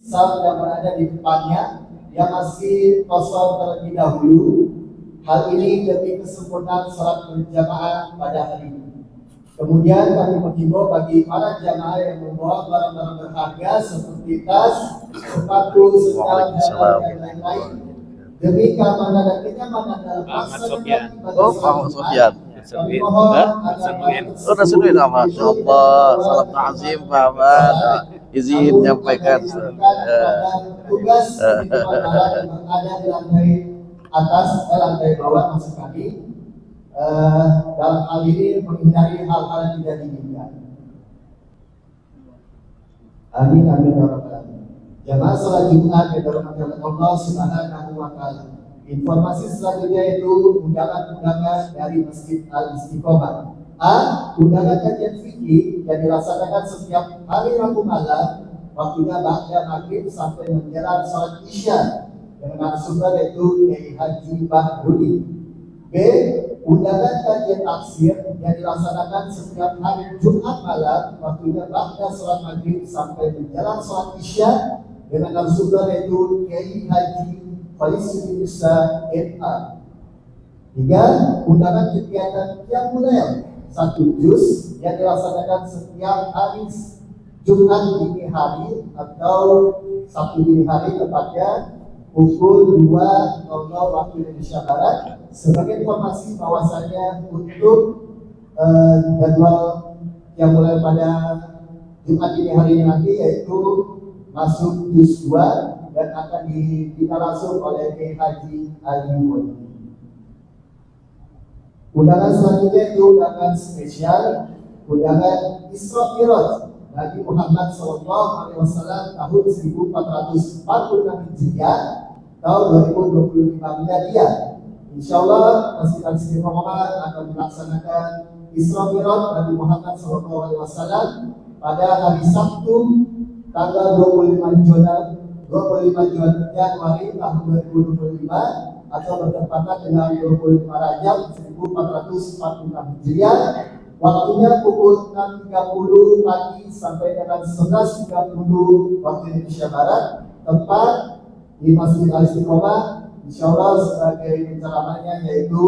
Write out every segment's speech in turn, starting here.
saf yang berada di depannya yang masih kosong terlebih dahulu. Hal ini demi kesempurnaan salat berjamaah pada hari ini. Kemudian kami menghimbau bagi para jamaah yang membawa barang-barang berharga seperti tas, sepatu, sendal, dan lain-lain demi keamanan dan kenyamanan dalam melaksanakan ibadah salat. Kami mohon agar Nasuhin Masya Allah, salam ta'zim Pak Ahmad, izin menyampaikan tugas di tempat yang ada di lantai atas, lantai bawah maksud kami. Dalam hal ini menghindari hal-hal yang tidak diinginkan. Amin amin ya rabbal alamin. Jamaah salat Jumat yang dirahmati Allah Subhanahu wa taala. Informasi selanjutnya yaitu undangan-undangan dari Masjid Al Istiqomah. A. Undangan kajian fikih yang dilaksanakan setiap hari Rabu malam, waktunya ba'da maghrib sampai menjelang salat Isya dengan narasumber yaitu Kiai Haji Bahrudi. B. Undangan kajian tafsir yang dilaksanakan setiap hari Jumat malam, waktunya ba'da salat maghrib sampai menjelang salat Isya dengan narasumber yaitu Kiai Haji Falisudin Musa MA. 3. Undangan kegiatan Qiyamul Lail 1 juz yang dilaksanakan setiap hari Jumat dini hari atau Sabtu dini hari, tepatnya pukul 2.00 waktu Indonesia Barat. Sebagai informasi bahwasanya untuk jadwal yang mulai pada Jumat dini hari ini nanti yaitu masuk juz 2 dan akan dibina langsung oleh Kiai Haji Ali Wali. Undangan selanjutnya itu undangan spesial, undangan Isra Mi'raj Nabi Muhammad SAW tahun 1446 Hijriah tahun 2025 Miladiah. Insyaallah Masjid Al Istiqomah akan melaksanakan Isra Mi'raj Nabi Muhammad SAW pada hari Sabtu tanggal 25 Januari tahun 2025 atau bertepatan dengan 25 Rajab 1446 Hijriah. Waktunya pukul 6.30 pagi sampai dengan 11.30 waktu Indonesia Barat, tempat di Masjid Al Istiqomah. Insyaallah sebagai penceramahnya yaitu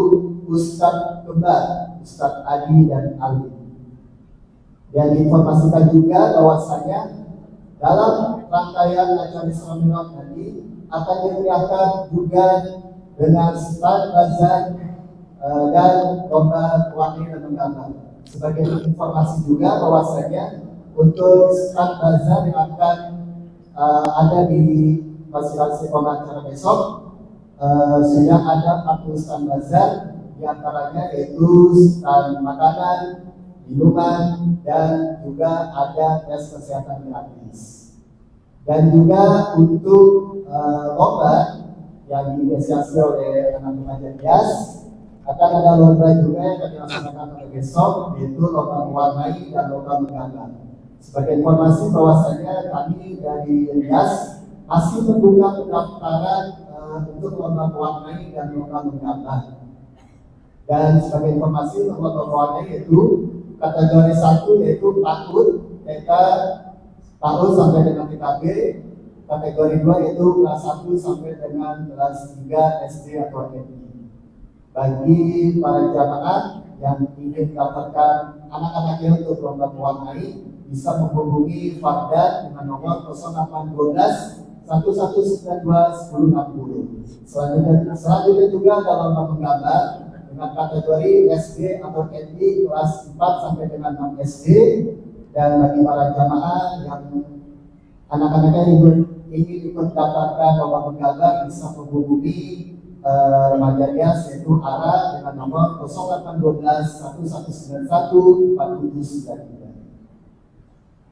Ustadz Kembar, Ustadz Adi dan Ali. Dan diinformasikan juga bahwasanya dalam rangkaian acara Isra Mi'raj nanti akan dimeriahkan juga dengan stand bazar dan lomba warna dan menggambar. Sebagai informasi juga bahwasanya untuk stand bazar yang akan ada di Masjid Al Istiqomah acara besok sudah ada 40 stand bazar, diantaranya yaitu stand makanan, minuman, dan juga ada tes kesehatan gratis. Dan juga untuk lomba yang diinisiasi oleh anak remaja Bias, akan ada lomba juga yang akan dilaksanakan pada besok, yaitu lomba mewarnai dan lomba menggambar. Sebagai informasi bahwasanya kami dari Bias masih membuka pendaftaran untuk lomba mewarnai dan lomba menggambar. Dan sebagai informasi untuk lomba mewarnai yaitu kategori 1 yaitu PAUD, TK, PAUD sampai dengan TKB. Kategori 2 yaitu kelas 1 sampai dengan kelas 3 SD atau SMP. Bagi para jamaah yang ingin mendaftarkan anak-anaknya untuk lomba mewarnai, bisa menghubungi Fardan dengan nomor 0812 1192 1060. Selanjutnya juga dalam lomba menggambar dengan kategori SD atau NI kelas 4 sampai dengan 6 SD. Dan bagi para jamaah yang anak-anaknya ingin ikut daftarkan lomba menggambar, bisa menghubungi remaja Bias yaitu ARA dengan nomor 0812 1191 4793.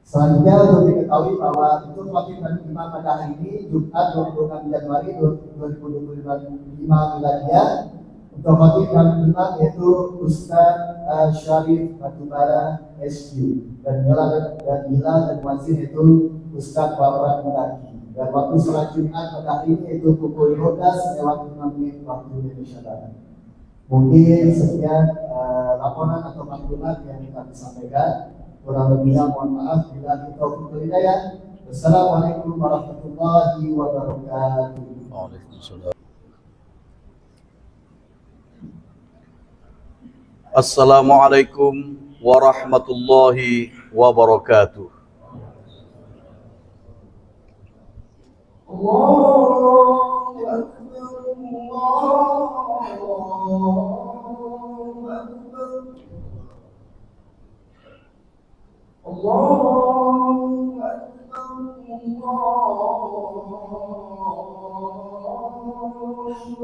Selanjutnya untuk diketahui bahwa untuk khotib dan imam pada hari ini Jumat 26 Januari 2025 Miladiah, untuk khotib dan imam yaitu Ustaz Syarif Batubara SQ, dan Bilal dan Wazir yaitu Ustaz Bapak Mudaki. Dan waktu sholat Jumat pada hari ini yaitu pukul 12:05 waktu Indonesia Barat. Mungkin sekian laporan atau maklumat yang kami sampaikan. Kurang lebihnya mohon maaf bila kita hidayah. Wassalamualaikum warahmatullahi wabarakatuh. Waalaikumsalam. Assalamualaikum warahmatullahi wabarakatuh. Allahu Akbar, Allahu Akbar, Allahu Akbar, Allahu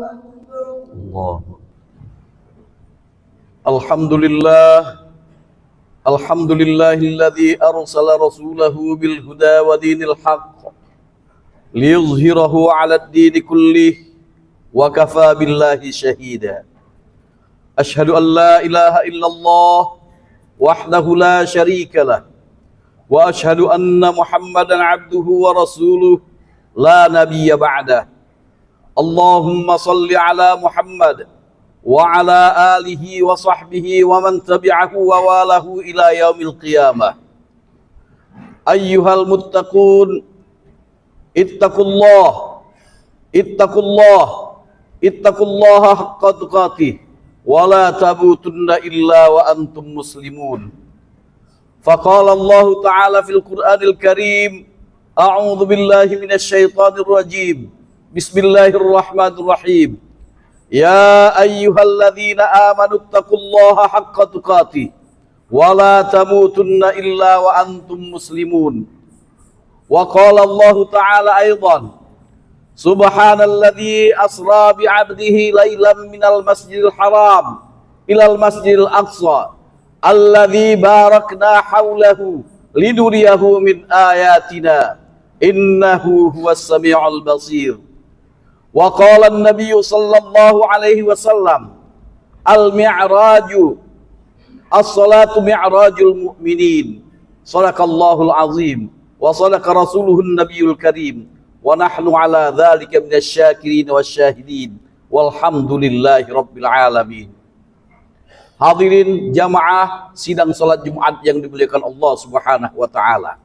Akbar. Allah. Alhamdulillah. Alhamdulillahilladzi arsala rasulahu bil huda wa dinil haqq liyuzhirahu 'alad dini kullih wa kafa billahi shahida. Ashhadu an la ilaha illallah wahdahu la syarika lah wa ashhadu anna Muhammadan 'abduhu wa rasuluh la nabiyya ba'dah. Allahumma salli ala Muhammad wa ala alihi wa sahbihi wa man tabi'ahu wa walahu ila yaumil qiyamah. Ayyuhal muttaqun, ittaqullah, ittaqullah, ittaqullaha haqqa tuqatih wa la tamutunna illa wa antum muslimun. Faqala Allah ta'ala fil Qur'anil Karim, a'udzu billahi minasy syaithanir rajim. Bismillahirrahmanirrahim. Ya ayyuhalladzina amanu taqullaha haqqa tuqatih wa la tamutunna illa wa antum muslimun. Wa qala Allah ta'ala aidan, subhanalladzi asra bi 'abdihi lailan minal masjidil haram ilal masjidil aqsa alladzi barakna haulahu linuriyahu min ayatina innahu huwas samiul basir. Wa qala an-nabiy sallallahu alaihi wasallam, al-mi'raju as-salatu mi'rajul mu'minin. Shadaqallahul azim wa shadaqa rasuluhun nabiyul karim wa nahnu ala dzalika minasy-syakirin wasyahidin walhamdulillahi rabbil alamin. Hadirin jamaah sidang salat Jumat yang dimuliakan Allah Subhanahu wa taala.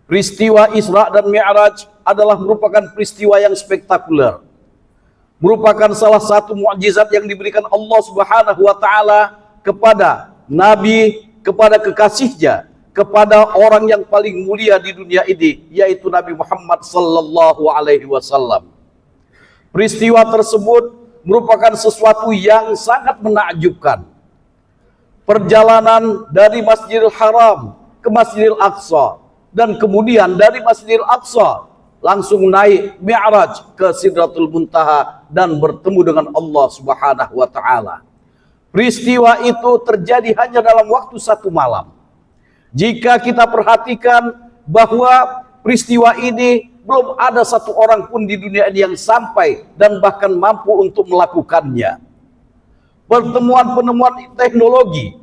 Peristiwa Isra dan Mi'raj adalah merupakan peristiwa yang spektakuler. Merupakan salah satu mukjizat yang diberikan Allah Subhanahu wa taala kepada nabi, kepada kekasihnya, kepada orang yang paling mulia di dunia ini, yaitu Nabi Muhammad sallallahu alaihi wasallam. Peristiwa tersebut merupakan sesuatu yang sangat menakjubkan. Perjalanan dari Masjidil Haram ke Masjidil Aqsa, dan kemudian dari Masjidil Aqsa langsung naik Mi'raj ke Sidratul Muntaha dan bertemu dengan Allah Subhanahu wa taala. Peristiwa itu terjadi hanya dalam waktu satu malam. Jika kita perhatikan bahwa peristiwa ini belum ada satu orang pun di dunia ini yang sampai dan bahkan mampu untuk melakukannya. Pertemuan-penemuan teknologi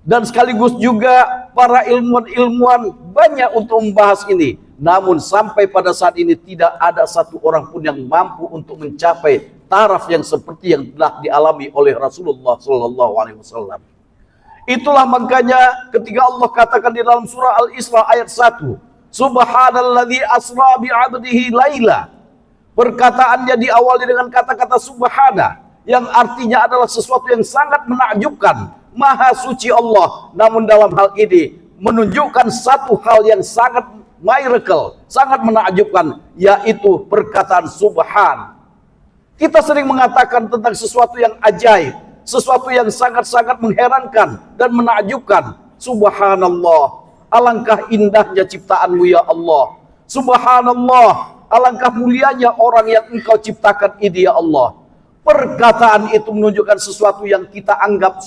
dan sekaligus juga para ilmuwan-ilmuwan banyak untuk membahas ini. Namun sampai pada saat ini tidak ada satu orang pun yang mampu untuk mencapai taraf yang seperti yang telah dialami oleh Rasulullah SAW. Itulah makanya ketika Allah katakan di dalam surah Al-Isra ayat 1, Subhanalladzi asra bi'abdihi laila. Perkataannya diawali dengan kata-kata subhana, yang artinya adalah sesuatu yang sangat menakjubkan, maha suci Allah. Namun dalam hal ini menunjukkan satu hal yang sangat miracle, sangat menakjubkan, yaitu perkataan subhan. Kita sering mengatakan tentang sesuatu yang ajaib, sesuatu yang sangat-sangat mengherankan dan menakjubkan. Subhanallah, alangkah indahnya ciptaanmu ya Allah. Subhanallah, alangkah mulianya orang yang engkau ciptakan ini ya Allah. Perkataan itu menunjukkan sesuatu yang kita anggap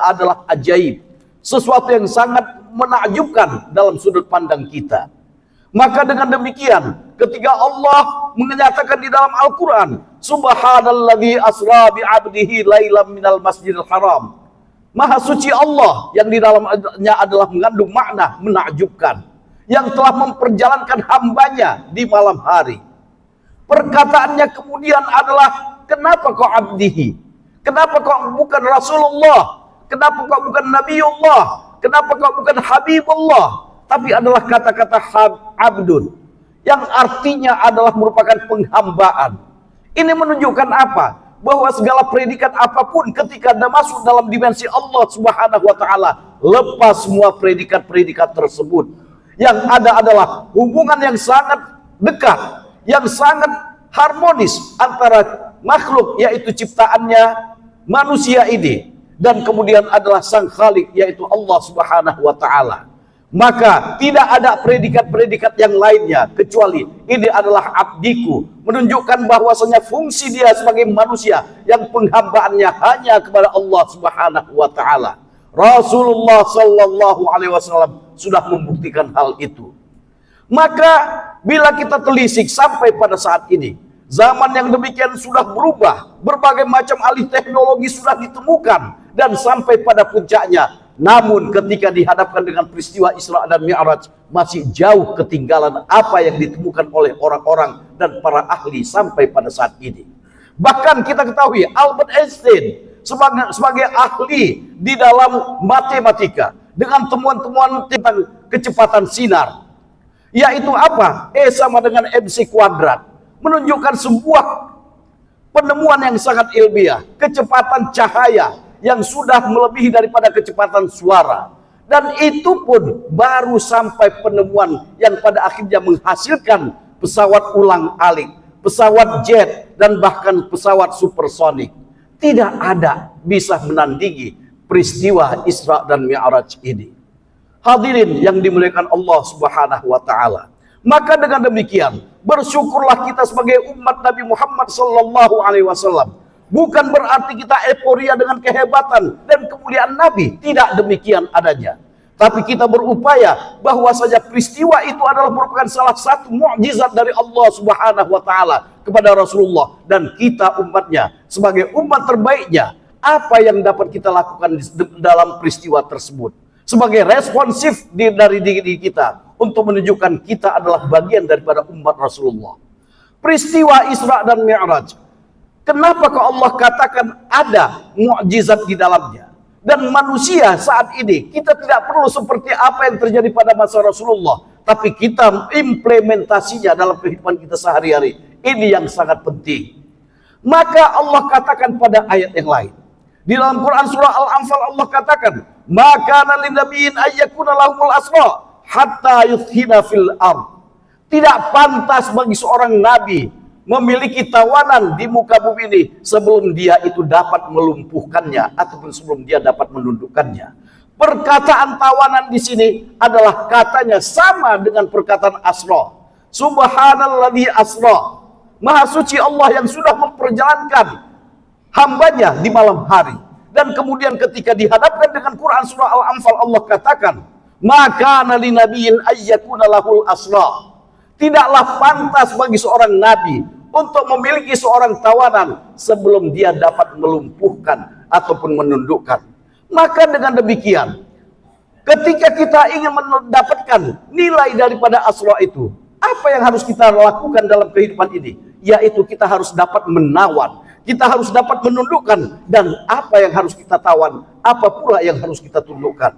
adalah ajaib, sesuatu yang sangat menakjubkan dalam sudut pandang kita. Maka dengan demikian, ketika Allah menyatakan di dalam Al-Quran, Subhanalladzi asra bi'abdihi lailam minal masjidil haram. Maha suci Allah yang di dalamnya adalah mengandung makna menakjubkan, yang telah memperjalankan hambanya di malam hari. Perkataannya kemudian adalah, kenapa kau abdihi? Kenapa kau bukan Rasulullah? Kenapa kau bukan Nabiullah? Kenapa kau bukan Habibullah? tapi adalah kata-kata abdun, yang artinya adalah merupakan penghambaan. Ini menunjukkan apa? Bahwa segala predikat apapun ketika Anda masuk dalam dimensi Allah Subhanahu wa taala, lepas semua predikat-predikat tersebut. Yang ada adalah hubungan yang sangat dekat, yang sangat harmonis antara makhluk, yaitu ciptaannya manusia ini, dan kemudian adalah sang Khalik, yaitu Allah Subhanahu wa taala. Maka tidak ada predikat-predikat yang lainnya kecuali ini adalah abdiku, menunjukkan bahwasanya fungsi dia sebagai manusia yang penghambaannya hanya kepada Allah Subhanahu wa taala. Rasulullah sallallahu alaihi wasallam sudah membuktikan hal itu. Maka bila kita telisik sampai pada saat ini, zaman yang demikian sudah berubah, berbagai macam alih teknologi sudah ditemukan dan sampai pada puncaknya. Namun ketika dihadapkan dengan peristiwa Isra dan Mi'raj, masih jauh ketinggalan apa yang ditemukan oleh orang-orang dan para ahli sampai pada saat ini. Bahkan kita ketahui Albert Einstein sebagai ahli di dalam matematika dengan temuan-temuan tentang kecepatan sinar, yaitu apa? E sama dengan MC kuadrat, menunjukkan sebuah penemuan yang sangat ilmiah, kecepatan cahaya yang sudah melebihi daripada kecepatan suara. Dan itu pun baru sampai penemuan yang pada akhirnya menghasilkan pesawat ulang-alik, pesawat jet, dan bahkan pesawat supersonik. Tidak ada bisa menandingi peristiwa Isra dan Mi'raj ini. Hadirin yang dimuliakan Allah Subhanahu wa taala. Maka dengan demikian, bersyukurlah kita sebagai umat Nabi Muhammad sallallahu alaihi wasallam. Bukan berarti kita euforia dengan kehebatan dan kemuliaan Nabi. Tidak demikian adanya. Tapi kita berupaya bahwasanya peristiwa itu adalah merupakan salah satu mukjizat dari Allah Subhanahu wa taala kepada Rasulullah dan kita umatnya sebagai umat terbaiknya. Apa yang dapat kita lakukan dalam peristiwa tersebut sebagai responsif dari diri kita untuk menunjukkan kita adalah bagian daripada umat Rasulullah. Peristiwa Isra dan Mi'raj, kenapa kok Allah katakan ada mukjizat di dalamnya? Dan manusia saat ini, kita tidak perlu seperti apa yang terjadi pada masa Rasulullah, tapi kita implementasinya dalam kehidupan kita sehari-hari. Ini yang sangat penting. Maka Allah katakan pada ayat yang lain. Di dalam Quran surah Al-Anfal Allah katakan, "Maka lin nabiyyin ayyakuna lahumul asra hatta yuthina fil ard." Tidak pantas bagi seorang nabi memiliki tawanan di muka bumi ini sebelum dia itu dapat melumpuhkannya ataupun sebelum dia dapat menundukkannya. Perkataan tawanan di sini adalah katanya sama dengan perkataan asra. Subhanalladzi asra. Maha suci Allah yang sudah memperjalankan hambanya di malam hari. Dan kemudian ketika dihadapkan dengan Quran surah Al-Anfal Allah katakan, "Maka li nabiyyin ayyakuna lahul asra." Tidaklah pantas bagi seorang nabi untuk memiliki seorang tawanan sebelum dia dapat melumpuhkan ataupun menundukkan. Maka dengan demikian, ketika kita ingin mendapatkan nilai daripada asra itu, apa yang harus kita lakukan dalam kehidupan ini? Yaitu kita harus dapat menawan, kita harus dapat menundukkan, dan apa yang harus kita tawan, apa pula yang harus kita tundukkan.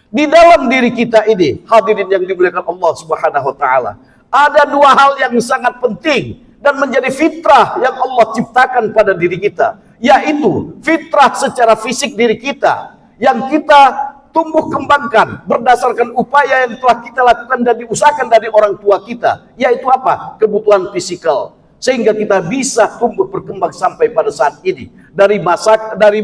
Di dalam diri kita ini, hadirin yang dimuliakan Allah Subhanahu wa taala, ada dua hal yang sangat penting dan menjadi fitrah yang Allah ciptakan pada diri kita, yaitu fitrah secara fisik diri kita yang kita tumbuh kembangkan berdasarkan upaya yang telah kita lakukan dan diusahakan dari orang tua kita, yaitu apa? Kebutuhan fisikal, sehingga kita bisa tumbuh berkembang sampai pada saat ini dari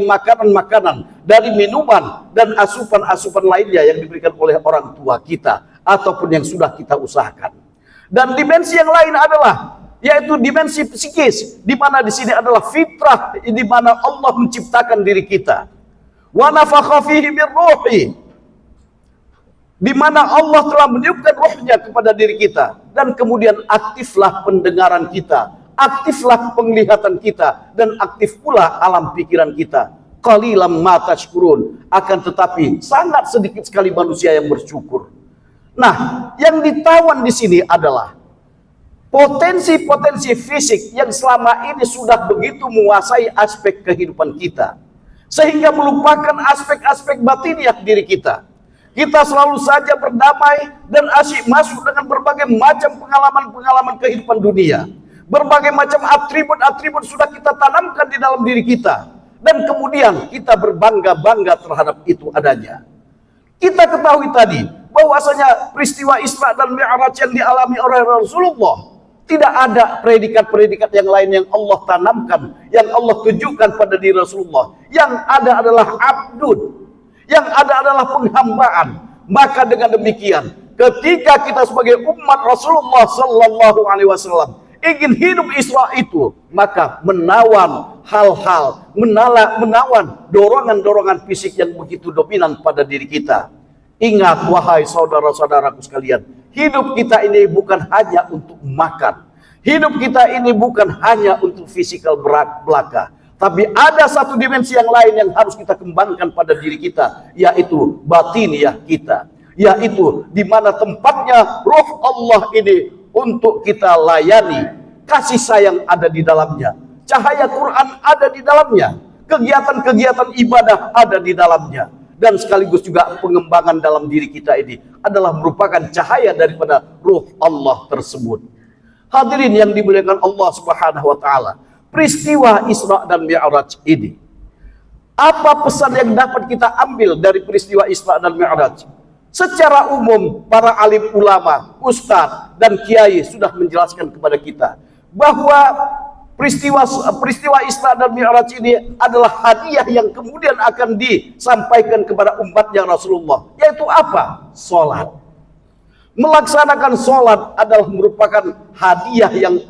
makanan-makanan, dari minuman dan asupan-asupan lainnya yang diberikan oleh orang tua kita ataupun yang sudah kita usahakan. Dan dimensi yang lain adalah yaitu dimensi psikis, di mana di sini adalah fitrah, di mana Allah menciptakan diri kita. Wa nafakha fihi min ruhi, di mana Allah telah meniupkan ruhnya kepada diri kita, dan kemudian aktiflah pendengaran kita, aktiflah penglihatan kita, dan aktif pula alam pikiran kita. Qalilam ma tashkurun, akan tetapi sangat sedikit sekali manusia yang bersyukur. Nah, yang ditawan di sini adalah potensi-potensi fisik yang selama ini sudah begitu menguasai aspek kehidupan kita, sehingga melupakan aspek-aspek batiniah diri kita. Kita selalu saja berdamai dan asyik masuk dengan berbagai macam pengalaman-pengalaman kehidupan dunia. Berbagai macam atribut-atribut sudah kita tanamkan di dalam diri kita. Dan kemudian kita berbangga-bangga terhadap itu adanya. Kita ketahui tadi bahwasanya peristiwa Isra dan Mi'raj yang dialami oleh Rasulullah, tidak ada predikat-predikat yang lain yang Allah tanamkan, yang Allah tunjukkan pada diri Rasulullah. Yang ada adalah abdun, yang ada adalah penghambaan. Maka dengan demikian, ketika kita sebagai umat Rasulullah sallallahu alaihi wasallam ingin hidup Isra itu, maka menawan hal-hal, menawan dorongan-dorongan fisik yang begitu dominan pada diri kita. Ingat wahai saudara-saudaraku sekalian, hidup kita ini bukan hanya untuk makan. Hidup kita ini bukan hanya untuk fisikal belaka. Tapi ada satu dimensi yang lain yang harus kita kembangkan pada diri kita, yaitu batiniah kita. Yaitu di mana tempatnya roh Allah ini untuk kita layani. Kasih sayang ada di dalamnya. Cahaya Quran ada di dalamnya. Kegiatan-kegiatan ibadah ada di dalamnya. Dan sekaligus juga pengembangan dalam diri kita ini adalah merupakan cahaya daripada ruh Allah tersebut. Hadirin yang dimuliakan Allah Subhanahu wa taala, peristiwa Isra dan Mi'raj ini, apa pesan yang dapat kita ambil dari peristiwa Isra dan Mi'raj? Secara umum para alim ulama, ustadz dan kiai sudah menjelaskan kepada kita bahwa peristiwa Isra dan Mi'raj ini adalah hadiah yang kemudian akan disampaikan kepada umatnya Rasulullah, yaitu apa? Salat. Melaksanakan salat adalah merupakan hadiah yang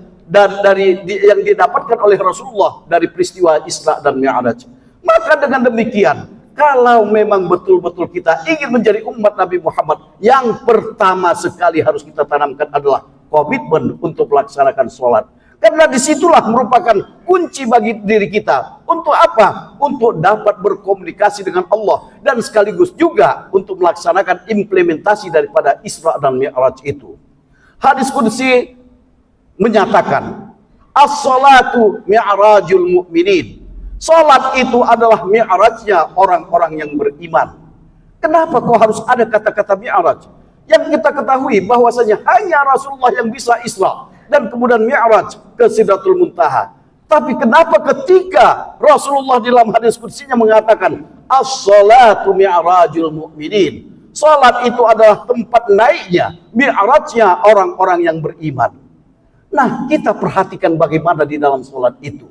yang didapatkan oleh Rasulullah dari peristiwa Isra dan Mi'raj. Maka dengan demikian, kalau memang betul-betul kita ingin menjadi umat Nabi Muhammad, yang pertama sekali harus kita tanamkan adalah komitmen untuk melaksanakan salat. Karena disitulah merupakan kunci bagi diri kita. Untuk apa? Untuk dapat berkomunikasi dengan Allah. Dan sekaligus juga untuk melaksanakan implementasi daripada Isra dan Mi'raj itu. Hadis qudsi menyatakan, as-salatu mi'rajul mu'minin. Salat itu adalah mi'rajnya orang-orang yang beriman. Kenapa kok harus ada kata-kata mi'raj? Yang kita ketahui bahwasanya hanya Rasulullah yang bisa Isra dan kemudian Mi'raj ke Sidratul Muntaha. Tapi kenapa ketika Rasulullah dalam hadis qudsinya mengatakan as-salatu mi'rajul mu'minin, salat itu adalah tempat naiknya, mi'rajnya orang-orang yang beriman. Nah, kita perhatikan bagaimana di dalam salat itu.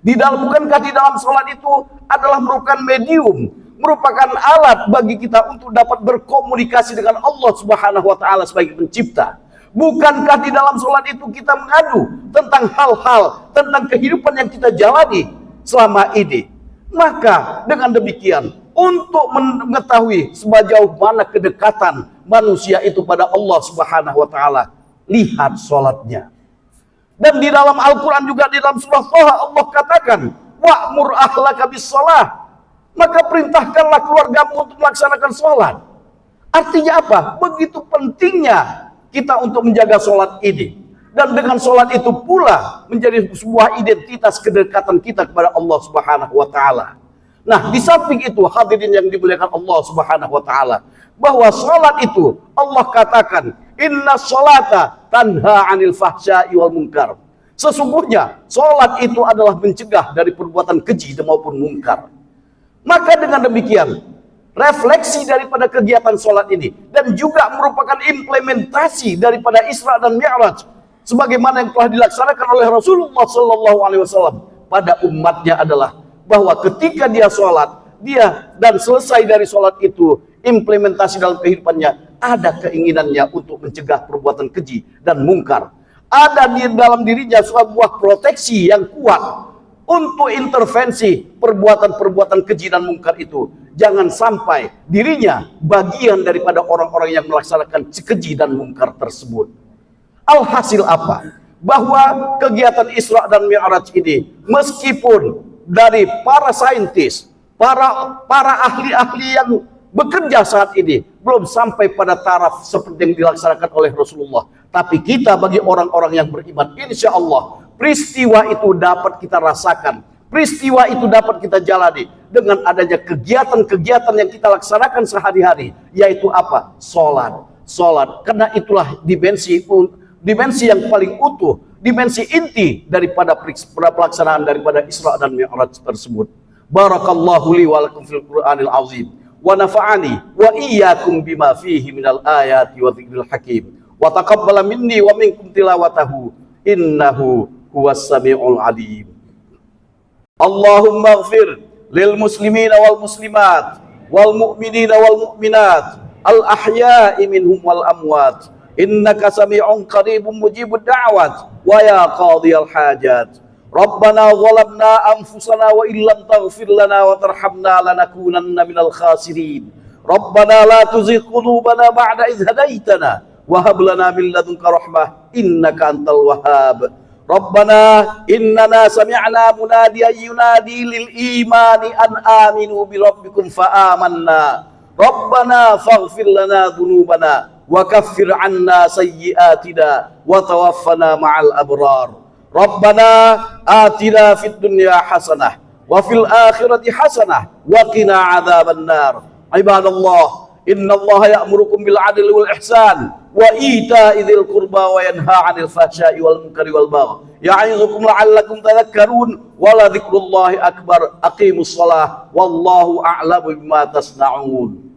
Bukankah di dalam salat itu adalah merupakan medium, merupakan alat bagi kita untuk dapat berkomunikasi dengan Allah Subhanahu wa taala sebagai pencipta? Bukankah di dalam sholat itu kita mengadu tentang hal-hal, tentang kehidupan yang kita jalani selama ini? Maka dengan demikian, untuk mengetahui sejauh mana kedekatan manusia itu pada Allah Subhanahu wa taala, lihat sholatnya. Dan di dalam Al-Quran juga di dalam surah Thaha Allah katakan, wa'mur ahlaka bis-shalah. Maka perintahkanlah keluargamu untuk melaksanakan sholat. Artinya apa? Begitu pentingnya kita untuk menjaga sholat ini. Dan dengan sholat itu pula menjadi sebuah identitas kedekatan kita kepada Allah Subhanahu wa taala. Nah, di samping itu hadirin yang dimuliakan Allah Subhanahu wa taala, bahwa sholat itu Allah katakan, inna sholata tanha anil fahsya'i wal munkar. Sesungguhnya sholat itu adalah mencegah dari perbuatan keji maupun munkar. Maka dengan demikian, refleksi daripada kegiatan sholat ini dan juga merupakan implementasi daripada Isra dan Mi'raj sebagaimana yang telah dilaksanakan oleh Rasulullah sallallahu alaihi wasallam pada umatnya adalah bahwa ketika dia sholat, dia dan selesai dari sholat itu, implementasi dalam kehidupannya ada keinginannya untuk mencegah perbuatan keji dan mungkar. Ada di dalam dirinya sebuah proteksi yang kuat untuk intervensi perbuatan-perbuatan keji dan mungkar itu. Jangan sampai dirinya bagian daripada orang-orang yang melaksanakan keji dan mungkar tersebut. Alhasil apa? Bahwa kegiatan Isra dan Mi'raj ini, meskipun dari para saintis, para ahli-ahli yang bekerja saat ini belum sampai pada taraf seperti yang dilaksanakan oleh Rasulullah, tapi kita bagi orang-orang yang beriman, insya Allah peristiwa itu dapat kita rasakan Peristiwa itu dapat kita jalani dengan adanya kegiatan-kegiatan yang kita laksanakan sehari-hari, yaitu apa? Salat. Karena itulah dimensi yang paling utuh, dimensi inti daripada pelaksanaan daripada Isra dan Mi'raj tersebut. Barakallahu li wa lakum fil Qur'anil azim wa nafa'ani wa iyyakum bima fihi minal ayati wa dzikril hakim wa taqabbala minni wa minkum tilawatahu innahu huwas samiul alim. Allahumma ighfir lil muslimina wal muslimat wal mu'minina wal mu'minat al ahya'i minhum wal amwat innaka sami'un qaribun mujibud da'wat wa ya qadhiyal hajat. Rabbana zalamna anfusana wa illam taghfir lana wa tarhamna lanakunanna minal khasirin. Rabbana la tuzigh qulubana ba'da idh hadaitana wa hab lana min ladunka rahmah innaka antal wahhab. Rabbana innana sami'na munadiyan yunadi lil imani an aminu bi rabbikum fa amanna. Rabbana faghfir lana dhunubana wa kaffir 'anna sayyi'atina wa tawaffana ma'al abrar. Rabbana atina fid dunya hasanah wa fil akhirati hasanah wa qina 'adzaban nar. Ibadallah, innallaha ya'murukum bil 'adli wal ihsan wa ita'i dzil qurba wa yanha 'anil fahsya'i wal munkari wal baghi. Ya'izukum la'allakum tadhakkarun wa la dzikrullahi akbar. Aqimus shalah wallahu a'lamu bima tasna'un.